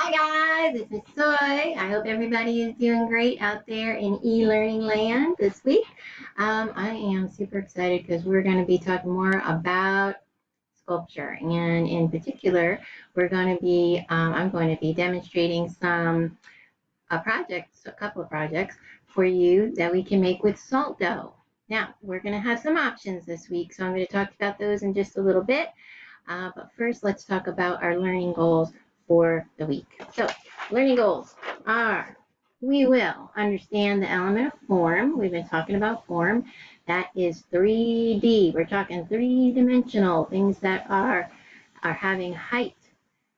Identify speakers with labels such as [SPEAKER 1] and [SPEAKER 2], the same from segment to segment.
[SPEAKER 1] Hi guys, it's Miss Soy. I hope everybody is doing great out there in e-learning land this week. I am super excited because we're going to be talking more about sculpture, and in particular, I'm going to be demonstrating some projects, a couple of projects for you that we can make with salt dough. Now, we're going to have some options this week, so I'm going to talk about those in just a little bit. But first, let's talk about our learning goals for the week. So, learning goals are: we will understand the element of form. We've been talking about form. That is 3D. We're talking three-dimensional things that are having height,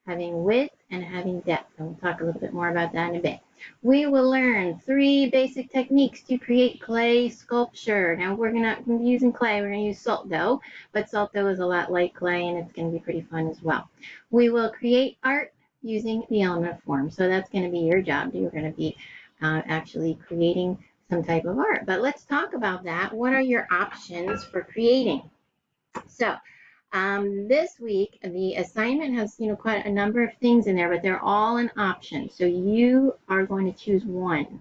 [SPEAKER 1] having width, and having depth. And we'll talk a little bit more about that in a bit. We will learn 3 basic techniques to create clay sculpture. Now, we're not going to be using clay, we're going to use salt dough, but salt dough is a lot like clay and it's going to be pretty fun as well. We will create art using the element of form. So that's going to be your job. You're going to be actually creating some type of art. But let's talk about that. What are your options for creating? So, this week, the assignment has, quite a number of things in there, but they're all an option. So you are going to choose one.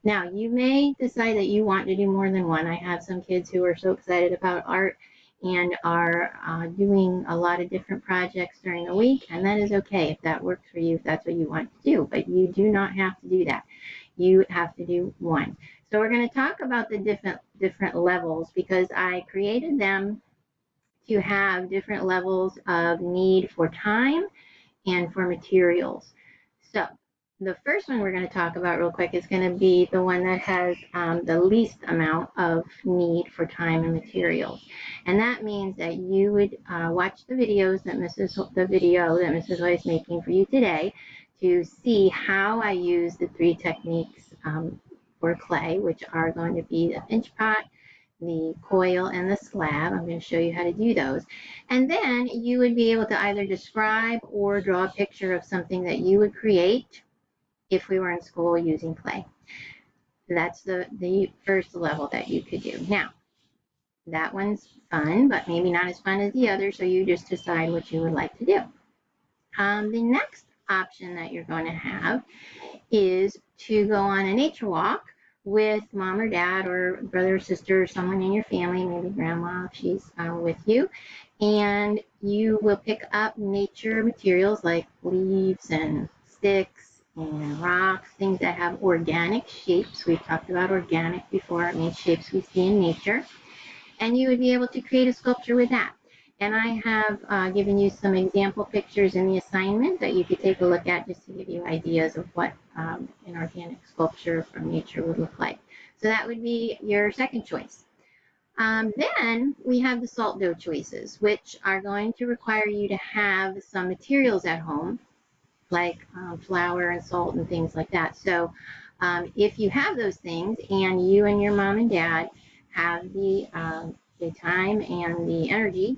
[SPEAKER 1] Now, you may decide that you want to do more than one. I have some kids who are so excited about art and are doing a lot of different projects during the week, and that is okay if that works for you, if that's what you want to do, but you do not have to do that. You have to do one. So we're going to talk about the different levels because I created them to have different levels of need for time and for materials. So the first one we're going to talk about real quick is going to be the one that has the least amount of need for time and materials. And that means that you would watch the videos that Mrs. Hoy is making for you today to see how I use the 3 techniques for clay, which are going to be the pinch pot, the coil, and the slab. I'm going to show you how to do those. And then you would be able to either describe or draw a picture of something that you would create if we were in school using clay. That's the first level that you could do. Now, that one's fun, but maybe not as fun as the other, so you just decide what you would like to do. The next option that you're going to have is to go on a nature walk with mom or dad or brother or sister or someone in your family, maybe grandma if she's with you, and you will pick up nature materials like leaves and sticks and rocks, things that have organic shapes. We've talked about organic before. It means shapes we see in nature, and you would be able to create a sculpture with that. And I have given you some example pictures in the assignment that you could take a look at just to give you ideas of what an organic sculpture from nature would look like. So that would be your second choice. Then we have the salt dough choices, which are going to require you to have some materials at home, like flour and salt and things like that. So if you have those things and you and your mom and dad have the time and the energy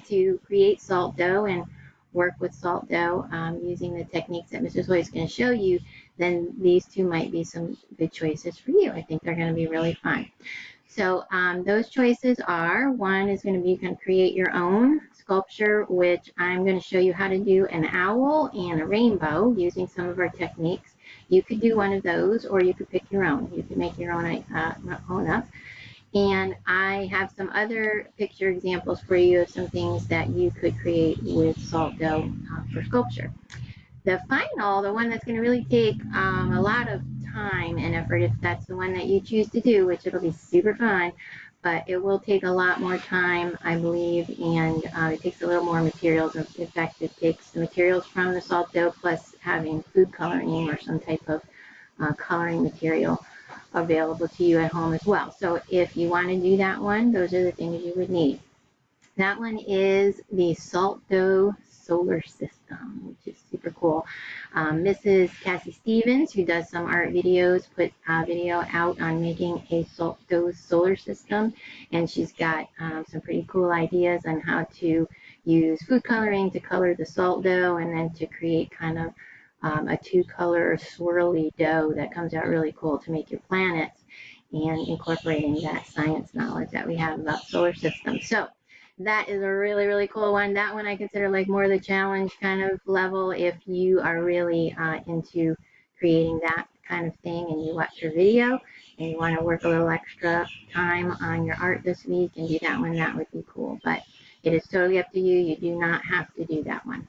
[SPEAKER 1] to create salt dough and work with salt dough using the techniques that Mrs. Hoy is going to show you, then these 2 might be some good choices for you. I think they're going to be really fun. So those choices are, one is going to be you can create your own sculpture, which I'm going to show you how to do an owl and a rainbow using some of our techniques. You could do one of those, or you could pick your own. You could make your own up. And I have some other picture examples for you of some things that you could create with salt dough for sculpture. The final, the one that's going to really take a lot of time and effort, if that's the one that you choose to do, which it'll be super fun, but it will take a lot more time, I believe, and it takes a little more materials. In fact, it takes the materials from the salt dough plus having food coloring or some type of coloring material available to you at home as well. So if you want to do that one, those are the things you would need. That one is the salt dough solar system, which is super cool. Mrs. Cassie Stevens, who does some art videos, put a video out on making a salt dough solar system, and she's got some pretty cool ideas on how to use food coloring to color the salt dough and then to create kind of a 2-color swirly dough that comes out really cool to make your planets, and incorporating that science knowledge that we have about solar systems. So that is a really, really cool one. That one I consider like more the challenge kind of level if you are really into creating that kind of thing and you watch your video and you want to work a little extra time on your art this week and do that one, that would be cool. But it is totally up to you. You do not have to do that one.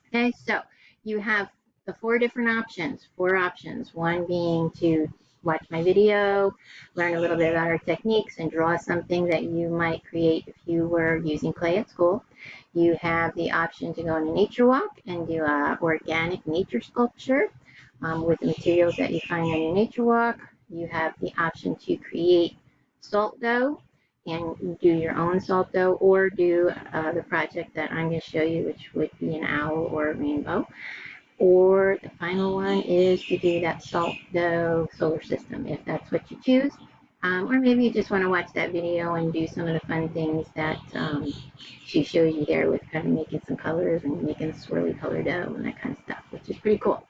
[SPEAKER 1] Okay, so you have the four different options, four options. One being to watch my video, learn a little bit about our techniques, and draw something that you might create if you were using clay at school. You have the option to go on a nature walk and do a organic nature sculpture with the materials that you find on your nature walk. You have the option to create salt dough and do your own salt dough or do the project that I'm going to show you, which would be an owl or a rainbow. Or the final one is to do that salt dough solar system, if that's what you choose. Or maybe you just want to watch that video and do some of the fun things that she shows you there with kind of making some colors and making a swirly color dough and that kind of stuff, which is pretty cool.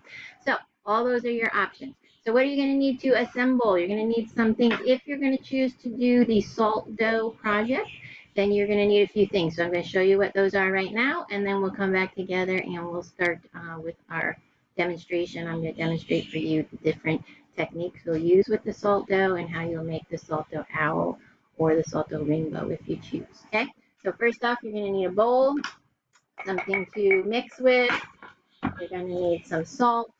[SPEAKER 1] So all those are your options. So what are you going to need to assemble? You're going to need some things. If you're going to choose to do the salt dough project, then you're going to need a few things. So I'm going to show you what those are right now, and then we'll come back together and we'll start with our demonstration. I'm going to demonstrate for you the different techniques we'll use with the salt dough and how you'll make the salt dough owl or the salt dough rainbow if you choose. Okay, so first off, you're going to need a bowl, something to mix with. You're going to need some salt.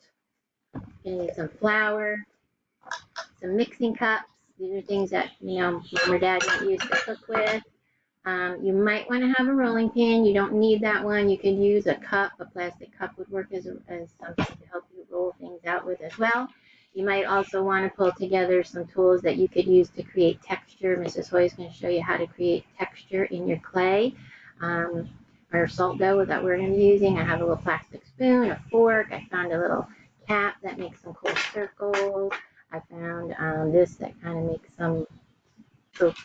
[SPEAKER 1] You're going to need some flour, some mixing cups. These are things that, mom or dad might use to cook with. You might want to have a rolling pin. You don't need that one. You could use a cup. A plastic cup would work as something to help you roll things out with as well. You might also want to pull together some tools that you could use to create texture. Mrs. Hoy is going to show you how to create texture in your clay or salt dough that we're going to be using. I have a little plastic spoon, a fork. I found a little cap that makes some cool circles. I found this that kind of makes some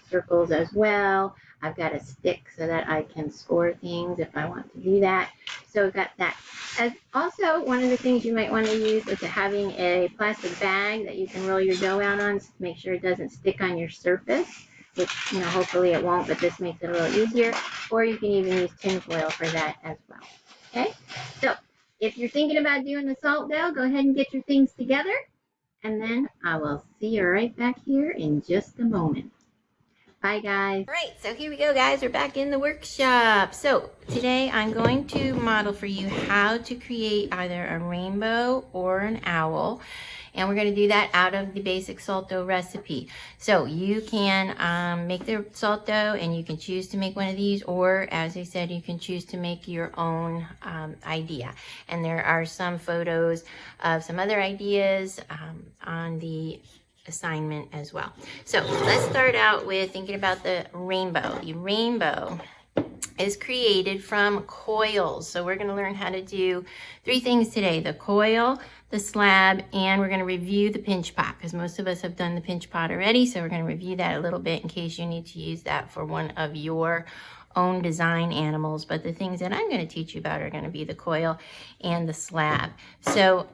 [SPEAKER 1] circles as well. I've got a stick so that I can score things if I want to do that. So I've got that. As also, one of the things you might want to use is having a plastic bag that you can roll your dough out on to make sure it doesn't stick on your surface, which, hopefully it won't, but this makes it a little easier. Or you can even use tin foil for that as well. Okay, so if you're thinking about doing the salt dough, go ahead and get your things together, and then I will see you right back here in just a moment. Bye, guys. All right, so here we go, guys. We're back in the workshop. So today I'm going to model for you how to create either a rainbow or an owl. And we're going to do that out of the basic salt dough recipe. So you can make the salt dough and you can choose to make one of these, or as I said, you can choose to make your own idea. And there are some photos of some other ideas on the assignment as well. So let's start out with thinking about the rainbow. The rainbow is created from coils. So we're going to learn how to do three things today: the coil, the slab, and we're going to review the pinch pot, because most of us have done the pinch pot already. So we're going to review that a little bit in case you need to use that for one of your own design animals. But the things that I'm going to teach you about are going to be the coil and the slab. So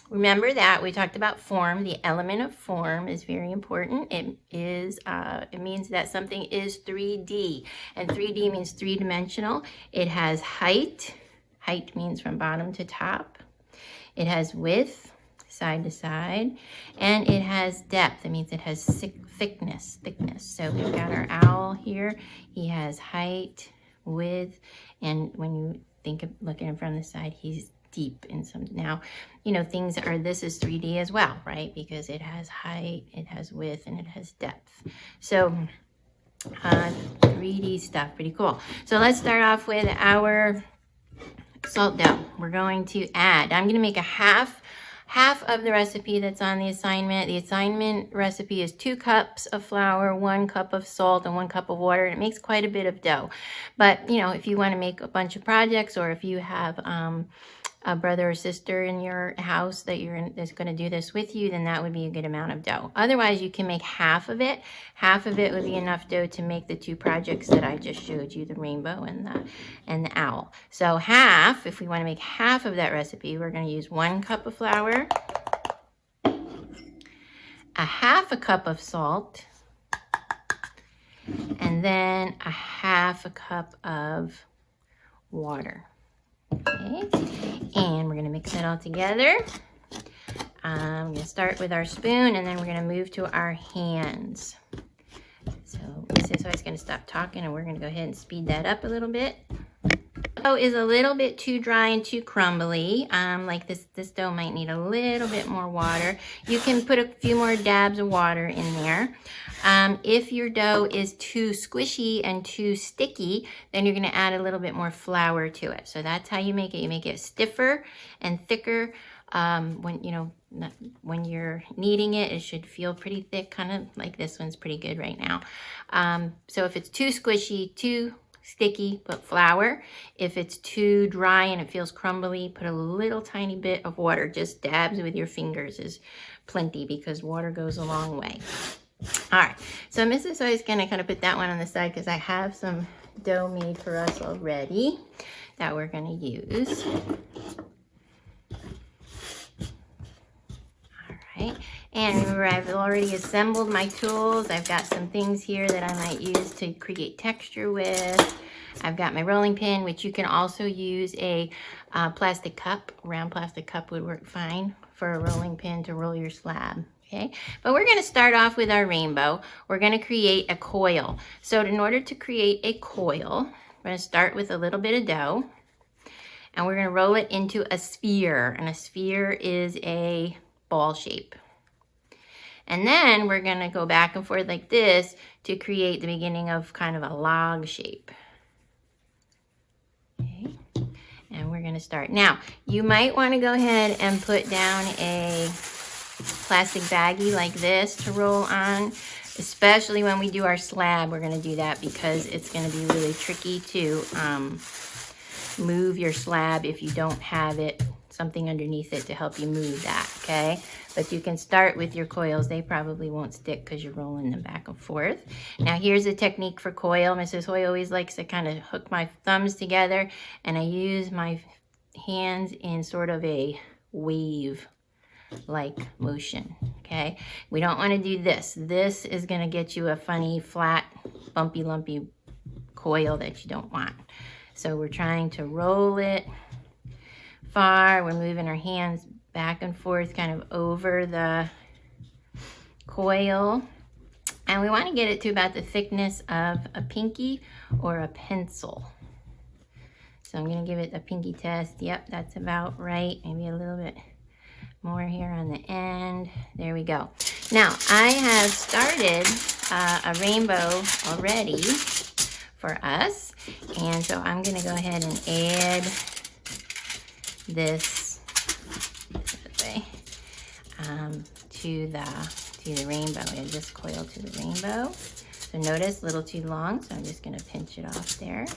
[SPEAKER 1] remember that we talked about form. The element of form is very important. It means that something is 3D, and 3D means three-dimensional. It has height. Height means from bottom to top. It has width, side to side, and it has depth. It means it has thickness. So we've got our owl here. He has height, width, and when you think of looking from the side, he's deep in some. Now, this is 3D as well, right? Because it has height, it has width, and it has depth. So 3D stuff, pretty cool. So let's start off with our salt dough. We're going to add, I'm going to make a half of the recipe that's on the assignment. The assignment recipe is 2 cups of flour, 1 cup of salt, and 1 cup of water. And it makes quite a bit of dough. But, if you want to make a bunch of projects, or if you have a brother or sister in your house that's going to do this with you, then that would be a good amount of dough. Otherwise, you can make half of it. Half of it would be enough dough to make the 2 projects that I just showed you, the rainbow and the owl. So half, if we want to make half of that recipe, we're going to use 1 cup of flour, a half a cup of salt, and and then a 1/2 cup of water. Okay, and we're gonna mix it all together. I'm gonna start with our spoon, and then we're gonna move to our hands. So this is always gonna stop talking, and we're gonna go ahead and speed that up a little bit. Dough is a little bit too dry and too crumbly. Like this dough might need a little bit more water. You can put a few more dabs of water in there. If your dough is too squishy and too sticky, then you're gonna add a little bit more flour to it. So that's how you make it. You make it stiffer and thicker. When you're kneading it, it should feel pretty thick, kind of like this one's pretty good right now. So if it's too squishy, too sticky, put flour. If it's too dry and it feels crumbly, put a little tiny bit of water. Just dabs with your fingers is plenty, because water goes a long way. All right, so Mrs. Hoy is going to kind of put that one on the side because I have some dough made for us already that we're going to use. All right, and remember, I've already assembled my tools. I've got some things here that I might use to create texture with. I've got my rolling pin, which you can also use a plastic cup. A round plastic cup would work fine for a rolling pin to roll your slab. Okay, but we're going to start off with our rainbow. We're going to create a coil. So in order to create a coil, we're going to start with a little bit of dough, and we're going to roll it into a sphere. And a sphere is a ball shape. And then we're going to go back and forth like this to create the beginning of kind of a log shape. Okay, and we're going to start. Now, you might want to go ahead and put down a plastic baggie like this to roll on, especially when we do our slab. We're going to do that because it's going to be really tricky to move your slab if you don't have something underneath it to help you move that. Okay, but you can start with your coils. They probably won't stick because you're rolling them back and forth. Now here's a technique for coil. Mrs. Hoy always likes to kind of hook my thumbs together, and I use my hands in sort of a wave like motion. Okay, we don't want to do this. This is going to get you a funny, flat, bumpy, lumpy coil that you don't want. So we're trying to roll it far. We're moving our hands back and forth kind of over the coil, and we want to get it to about the thickness of a pinky or a pencil. So I'm going to give it a pinky test. Yep, that's about right. Maybe a little bit more here on the end. There we go. Now I have started a rainbow already for us, and so I'm going to go ahead and add this way to the rainbow. Add this coil to the rainbow. So notice, a little too long, so I'm just going to pinch it off there. And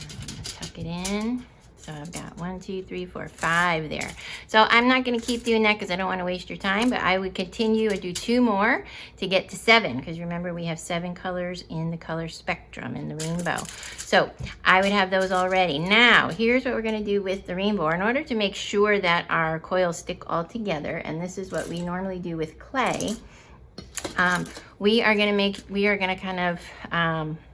[SPEAKER 1] I'm going to tuck it in. So I've got 1, 2, 3, 4, 5 there. So I'm not going to keep doing that because I don't want to waste your time, but I would continue and do 2 more to get to 7, because remember we have 7 colors in the color spectrum in the rainbow. So I would have those already. Now here's what we're going to do with the rainbow. In order to make sure that our coils stick all together, and this is what we normally do with clay,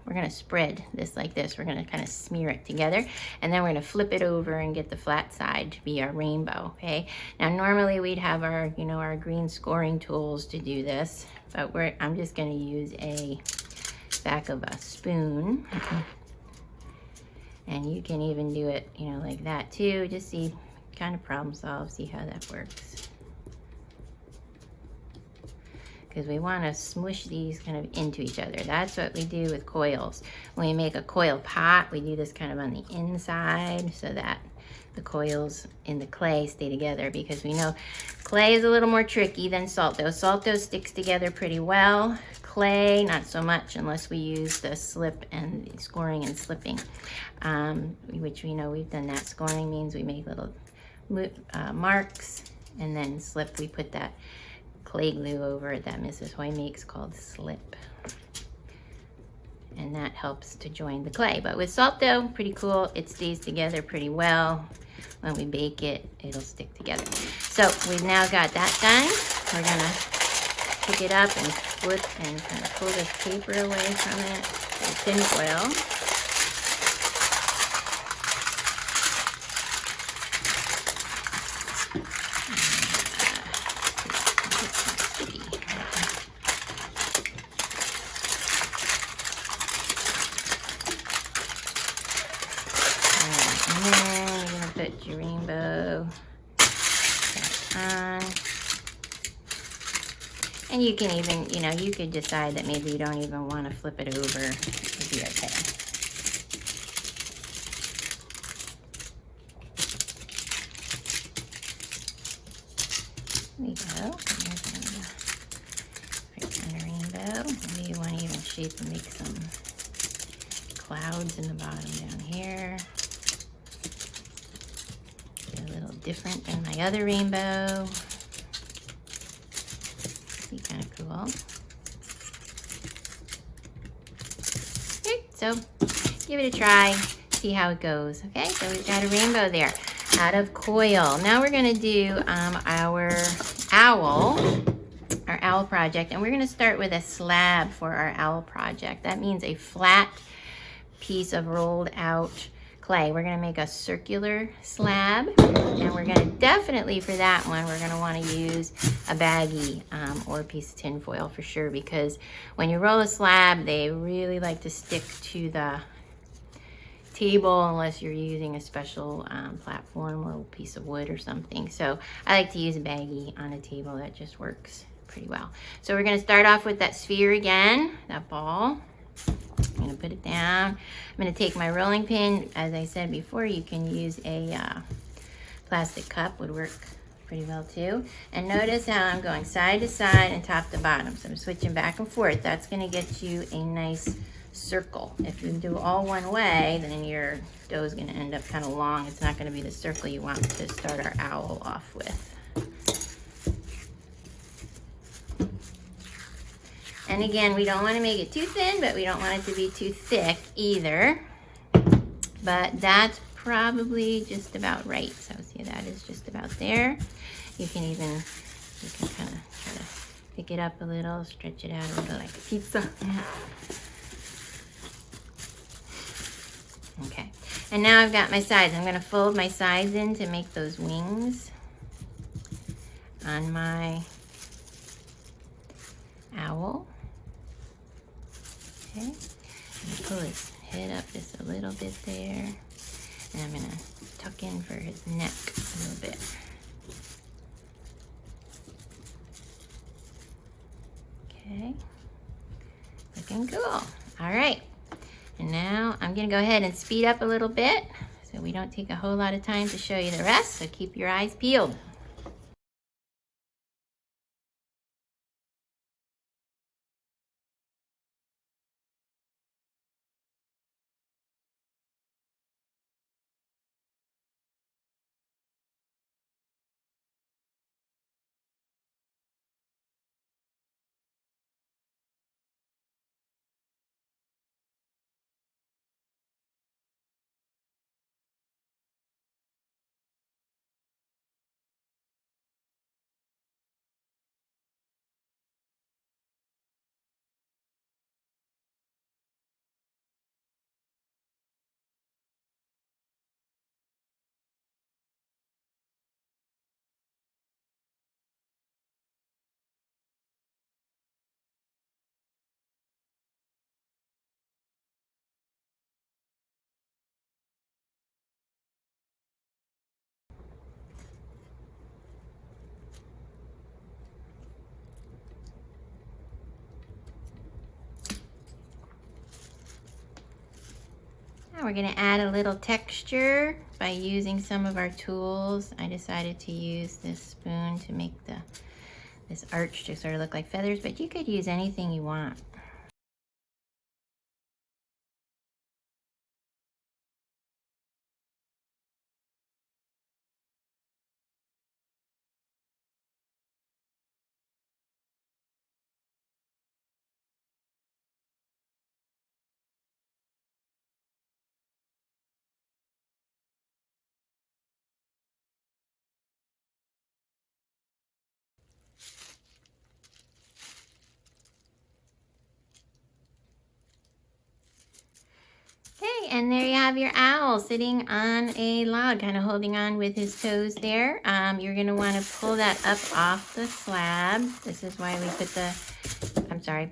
[SPEAKER 1] we're going to spread this like this. We're going to kind of smear it together, and then we're going to flip it over and get the flat side to be our rainbow. Okay, now normally we'd have our our green scoring tools to do this, but I'm just going to use a back of a spoon. And you can even do it like that too. Just see, kind of problem solve, see how that works. Because we want to smush these kind of into each other. That's what we do with coils. When we make a coil pot, we do this kind of on the inside so that the coils in the clay stay together, because we know clay is a little more tricky than salt dough. Salt dough sticks together pretty well. Clay, not so much, unless we use the slip and scoring and slipping, which we know we've done that. Scoring means we make little marks, and then slip, we put that clay glue over it that Mrs. Hoy makes called slip, and that helps to join the clay. But with salt dough, pretty cool, it stays together pretty well. When we bake it, it'll stick together. So we've now got that done. We're gonna pick it up and flip and kind of pull this paper away from it, the tin foil. And then you're going to put your rainbow on. And you can even, you know, you could decide that maybe you don't even want to flip it over. It'd be okay. There we go. There's another rainbow. Maybe you want to even shape and make some clouds in the bottom down here. A little different than my other rainbow. Be kind of cool. Okay, so give it a try, see how it goes. Okay, so we've got a rainbow there out of Coil. Now we're going to do our owl project, and we're going to start with a slab for our owl project. That means a flat piece of rolled out clay. We're going to make a circular slab, and we're going to definitely, for that one, we're going to want to use a baggie or a piece of tin foil for sure, because when you roll a slab, they really like to stick to the table unless you're using a special platform or a piece of wood or something. So I like to use a baggie on a table. That just works pretty well. So we're going to start off with that sphere again, that ball. I'm going to put it down. I'm going to take my rolling pin. As I said before, you can use a plastic cup, would work pretty well too. And notice how I'm going side to side and top to bottom. So I'm switching back and forth. That's going to get you a nice circle. If you do all one way, then your dough is going to end up kind of long. It's not going to be the circle you want to start our owl off with. And again, we don't want to make it too thin, but we don't want it to be too thick either. But that's probably just about right. So see, that is just about there. You can kind of try to pick it up a little, stretch it out a little like a pizza. Okay, and now I've got my sides. I'm going to fold my sides in to make those wings on my owl. Okay, I'm going to pull his head up just a little bit there, and I'm going to tuck in for his neck a little bit. Okay, looking cool. All right, and now I'm going to go ahead and speed up a little bit so we don't take a whole lot of time to show you the rest, so keep your eyes peeled. Now we're going to add a little texture by using some of our tools. I decided to use this spoon to make this arch to sort of look like feathers, but you could use anything you want. And there you have your owl sitting on a log, kind of holding on with his toes there. You're going to want to pull that up off the slab. This is why we put the,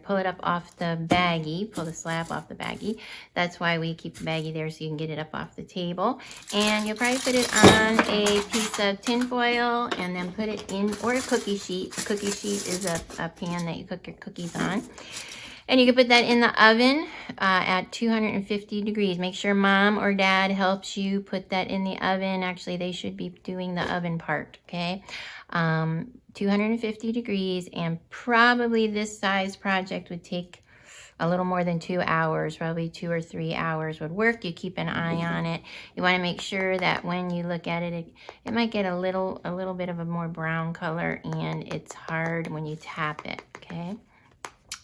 [SPEAKER 1] pull it up off the baggie. Pull the slab off the baggie. That's why we keep the baggie there, so you can get it up off the table. And you'll probably put it on a piece of tin foil and then put it in, or a cookie sheet. A cookie sheet is a pan that you cook your cookies on. And you can put that in the oven at 250 degrees. Make sure mom or dad helps you put that in the oven. Actually, they should be doing the oven part, okay? 250 degrees, and probably this size project would take a little more than 2 hours, probably 2 or 3 hours would work. You keep an eye on it. You want to make sure that when you look at it, it might get a little bit of a more brown color, and it's hard when you tap it, okay?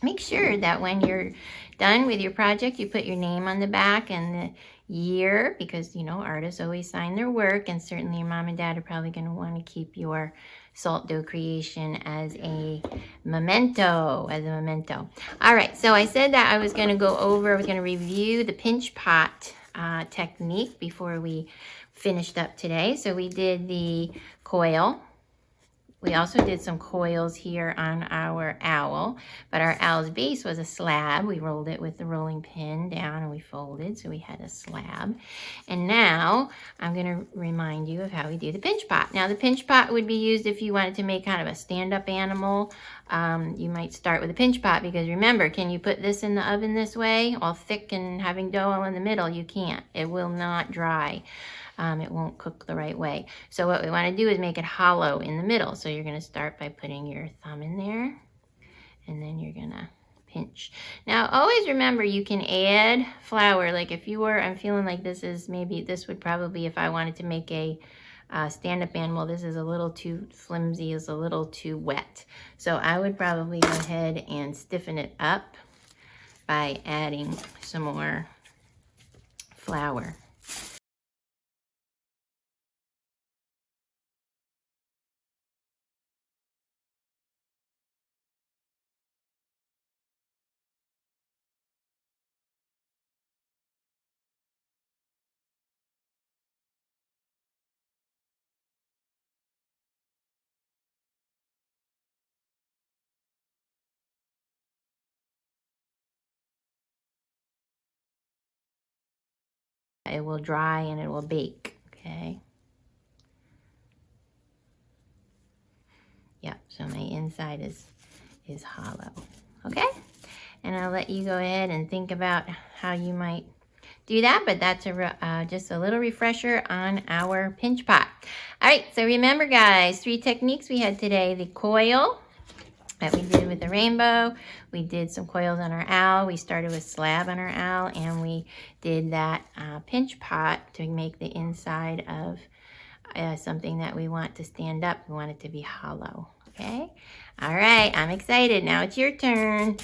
[SPEAKER 1] Make sure that when you're done with your project, you put your name on the back and the year, because, you know, artists always sign their work, and certainly your mom and dad are probably going to want to keep your salt dough creation as a memento, All right, so I said that I was going to review the pinch pot technique before we finished up today. So we did the coil. We also did some coils here on our owl, but our owl's base was a slab. We rolled it with the rolling pin down and we folded, so we had a slab. And now I'm going to remind you of how we do the pinch pot. Now the pinch pot would be used if you wanted to make kind of a stand-up animal. You might start with a pinch pot, because remember, can you put this in the oven this way, all thick and having dough all in the middle? You can't. It will not dry. It won't cook the right way. So what we want to do is make it hollow in the middle. So you're going to start by putting your thumb in there, and then you're going to pinch. Now always remember, you can add flour. Like if you were, I'm feeling like this would probably, if I wanted to make a stand-up animal, this is a little too flimsy, is a little too wet. So I would probably go ahead and stiffen it up by adding some more flour. It will dry and it will bake, okay? Yep, so my inside is hollow, okay? And I'll let you go ahead and think about how you might do that, but that's just a little refresher on our pinch pot. All right, so remember guys, 3 techniques we had today: the coil that we did with the rainbow, we did some coils on our owl, we started with slab on our owl, and we did that pinch pot to make the inside of something that we want to stand up. We want it to be hollow, okay? All right, I'm excited. Now it's your turn.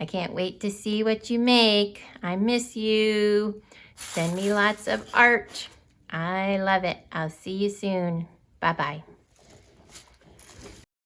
[SPEAKER 1] I can't wait to see what you make. I miss you. Send me lots of art. I love it. I'll see you soon. Bye-bye.